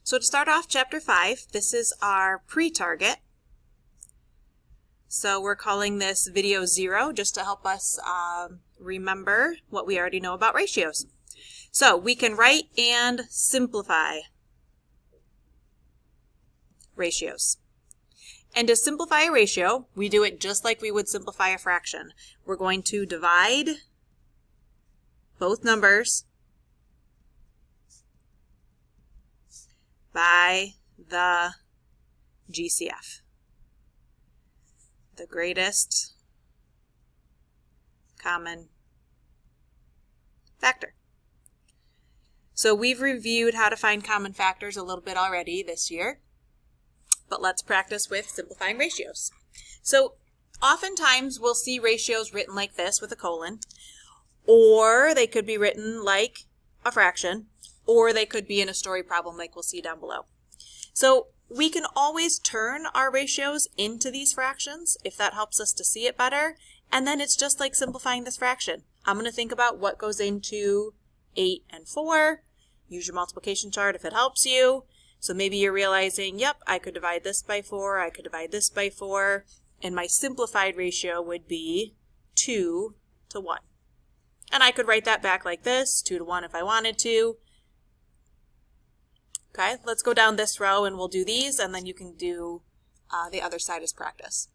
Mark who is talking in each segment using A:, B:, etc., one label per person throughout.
A: So to start off chapter 5, this is our pre-target. So we're calling this video 0 just to help us remember what we already know about ratios. So we can write and simplify ratios. And to simplify a ratio, we do it just like we would simplify a fraction. We're going to divide both numbers by the GCF, the greatest common factor. So we've reviewed how to find common factors a little bit already this year, but let's practice with simplifying ratios. So oftentimes we'll see ratios written like this with a colon, or they could be written like a fraction, or they could be in a story problem like we'll see down below. So we can always turn our ratios into these fractions if that helps us to see it better, and then it's just like simplifying this fraction. I'm going to think about what goes into 8 and 4. Use your multiplication chart if it helps you. So maybe you're realizing, yep, I could divide this by 4, I could divide this by 4, and my simplified ratio would be 2 to 1. And I could write that back like this, 2 to 1 if I wanted to. Okay, let's go down this row and we'll do these, and then you can do the other side as practice.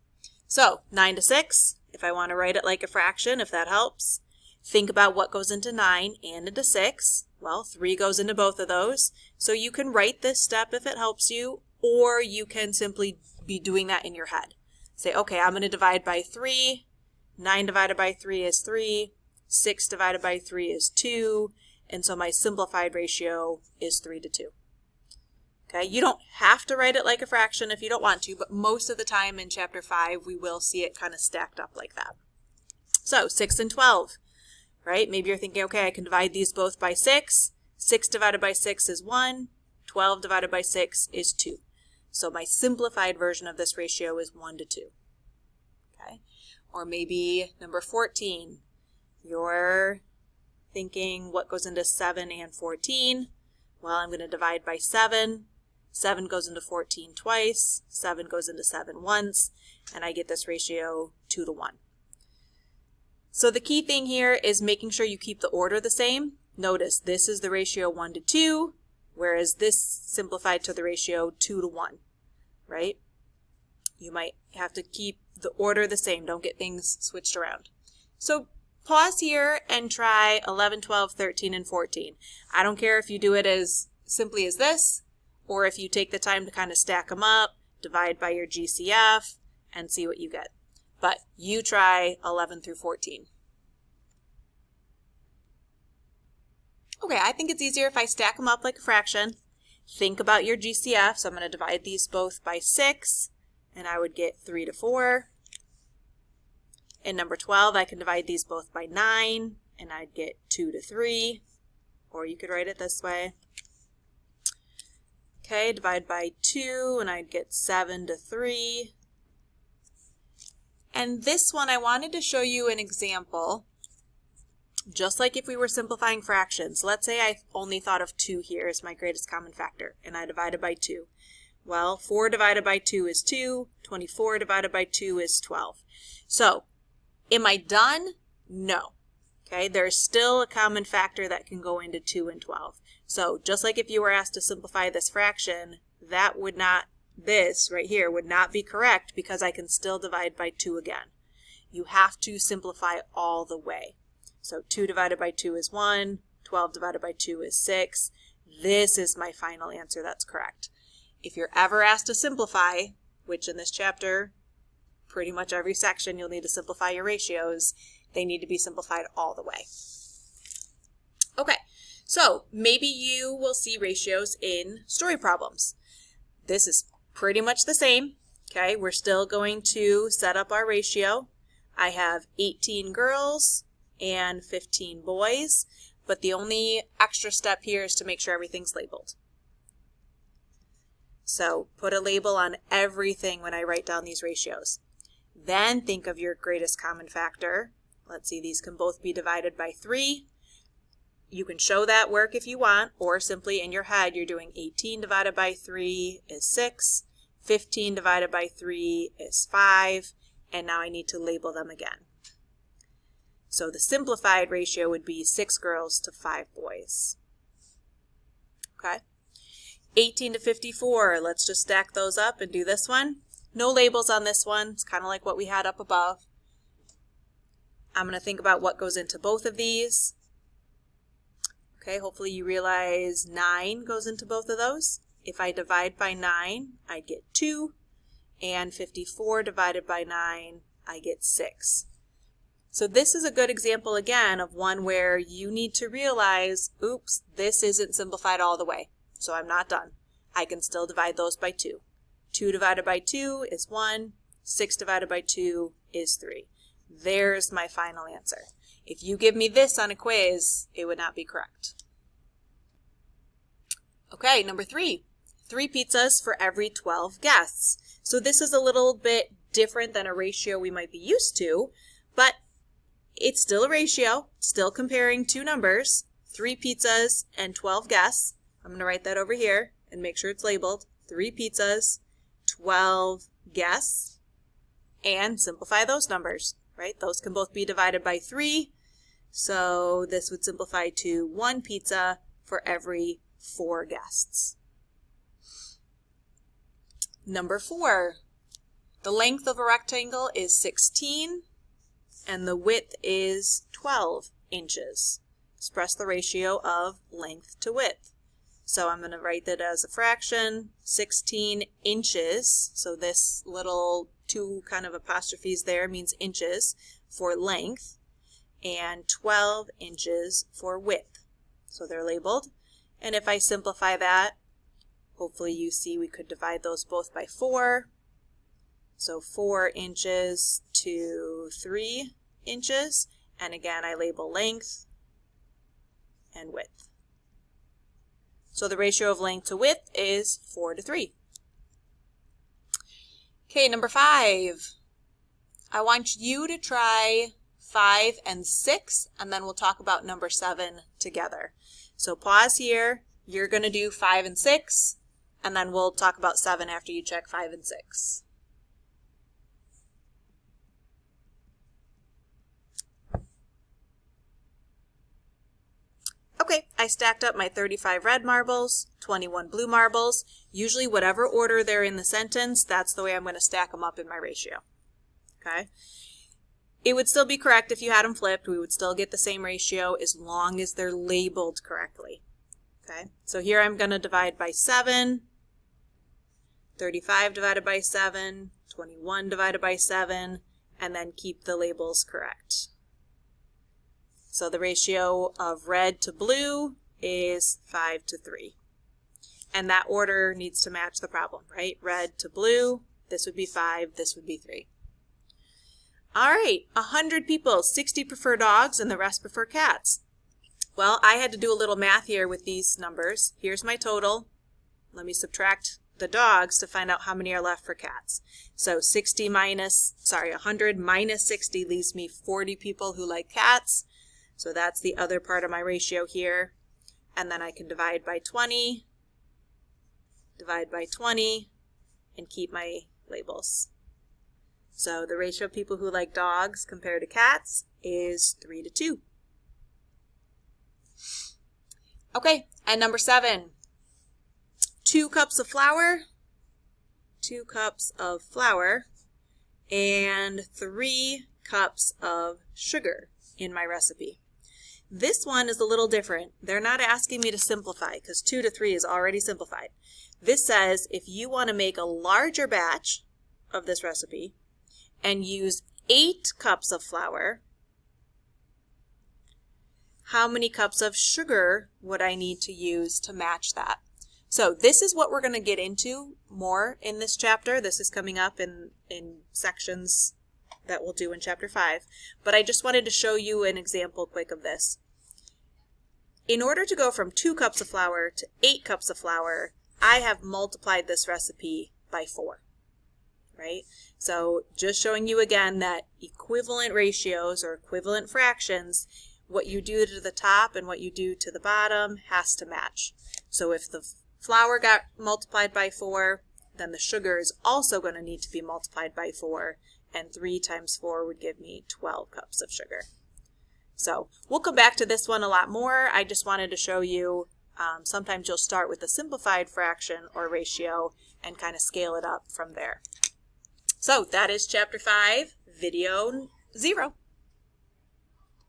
A: So 9 to 6, if I want to write it like a fraction, if that helps. Think about what goes into 9 and into 6. Well, 3 goes into both of those. So you can write this step if it helps you, or you can simply be doing that in your head. Say, okay, I'm going to divide by 3. 9 divided by 3 is 3. 6 divided by 3 is 2. And so my simplified ratio is 3 to 2. Okay, you don't have to write it like a fraction if you don't want to, but most of the time in chapter 5 we will see it kind of stacked up like that. So 6 and 12, right? Maybe you're thinking, okay, I can divide these both by 6. 6 divided by 6 is 1. 12 divided by 6 is 2. So my simplified version of this ratio is 1 to 2. Okay, or maybe number 14, you're thinking what goes into 7 and 14. Well, I'm going to divide by 7. 7 goes into 14 twice, 7 goes into 7 once, and I get this ratio 2 to 1. So the key thing here is making sure you keep the order the same. Notice this is the ratio 1 to 2, whereas this simplified to the ratio 2 to 1, right? You might have to keep the order the same. Don't get things switched around. So pause here and try 11, 12, 13, and 14. I don't care if you do it as simply as this, or if you take the time to kind of stack them up, divide by your GCF, and see what you get. But you try 11 through 14. Okay, I think it's easier if I stack them up like a fraction. Think about your GCF. So I'm going to divide these both by 6, and I would get 3 to 4. In number 12, I can divide these both by 9, and I'd get 2 to 3. Or you could write it this way. Okay, divide by 2, and I'd get 7 to 3. And this one, I wanted to show you an example, just like if we were simplifying fractions. Let's say I only thought of 2 here as my greatest common factor, and I divided by 2. Well, 4 divided by 2 is 2. 24 divided by 2 is 12. So, am I done? No. Okay, there's still a common factor that can go into 2 and 12. So just like if you were asked to simplify this fraction, that would not, this right here would not be correct because I can still divide by 2 again. You have to simplify all the way. So 2 divided by 2 is 1, 12 divided by 2 is 6. This is my final answer that's correct. If you're ever asked to simplify, which in this chapter, pretty much every section you'll need to simplify your ratios, they need to be simplified all the way. Okay, so maybe you will see ratios in story problems. This is pretty much the same. Okay, we're still going to set up our ratio. I have 18 girls and 15 boys, but the only extra step here is to make sure everything's labeled. So put a label on everything when I write down these ratios. Then think of your greatest common factor. Let's see, these can both be divided by 3. You can show that work if you want, or simply in your head you're doing 18 divided by 3 is 6, 15 divided by 3 is 5, and now I need to label them again. So the simplified ratio would be 6 girls to 5 boys. Okay? 18 to 54, let's just stack those up and do this one. No labels on this one, it's kind of like what we had up above. I'm going to think about what goes into both of these. Okay, hopefully you realize 9 goes into both of those. If I divide by 9, I get 2, and 54 divided by 9, I get 6. So this is a good example again of one where you need to realize, oops, this isn't simplified all the way, so I'm not done. I can still divide those by 2. 2 divided by 2 is 1, 6 divided by 2 is 3. There's my final answer. If you give me this on a quiz, it would not be correct. Okay, number 3. 3 pizzas for every 12 guests. So this is a little bit different than a ratio we might be used to, but it's still a ratio, still comparing two numbers, 3 pizzas and 12 guests. I'm going to write that over here and make sure it's labeled. 3 pizzas, 12 guests, and simplify those numbers, right? Those can both be divided by 3. So this would simplify to 1 pizza for every 4 guests. Number 4, the length of a rectangle is 16 and the width is 12 inches. Express the ratio of length to width. So I'm going to write that as a fraction, 16 inches. So this little 2 kind of apostrophes there means inches for length, and 12 inches for width. So they're labeled. And if I simplify that, hopefully you see we could divide those both by 4. So 4 inches to 3 inches. And again, I label length and width. So the ratio of length to width is 4 to 3. Okay, number 5. I want you to try 5 and 6, and then we'll talk about number 7 together. So pause here. You're going to do 5 and 6, and then we'll talk about 7 after you check 5 and 6. Okay, I stacked up my 35 red marbles, 21 blue marbles. Usually whatever order they're in the sentence, that's the way I'm going to stack them up in my ratio. Okay? It would still be correct if you had them flipped. We would still get the same ratio as long as they're labeled correctly. Okay? So here I'm going to divide by 7, 35 divided by 7, 21 divided by 7, and then keep the labels correct. So the ratio of red to blue is 5 to 3. And that order needs to match the problem, right? Red to blue, this would be 5, this would be 3. All right, 100 people, 60 prefer dogs and the rest prefer cats. Well, I had to do a little math here with these numbers. Here's my total. Let me subtract the dogs to find out how many are left for cats. So 100 minus 60 leaves me 40 people who like cats. So that's the other part of my ratio here. And then I can divide by 20, and keep my labels. So the ratio of people who like dogs compared to cats is 3 to 2. Okay, and number 7. 2 cups of flour, and 3 cups of sugar in my recipe. This one is a little different. They're not asking me to simplify because 2 to 3 is already simplified. This says if you want to make a larger batch of this recipe and use 8 cups of flour, how many cups of sugar would I need to use to match that? So this is what we're going to get into more in this chapter. This is coming up in sections that we'll do in chapter 5. But I just wanted to show you an example quick of this. In order to go from 2 cups of flour to 8 cups of flour, I have multiplied this recipe by 4. Right? So just showing you again that equivalent ratios or equivalent fractions, what you do to the top and what you do to the bottom has to match. So if the flour got multiplied by 4, then the sugar is also going to need to be multiplied by 4, and 3 times 4 would give me 12 cups of sugar. So we'll come back to this one a lot more. I just wanted to show you sometimes you'll start with a simplified fraction or ratio and kind of scale it up from there. So that is Chapter 5, Video 0.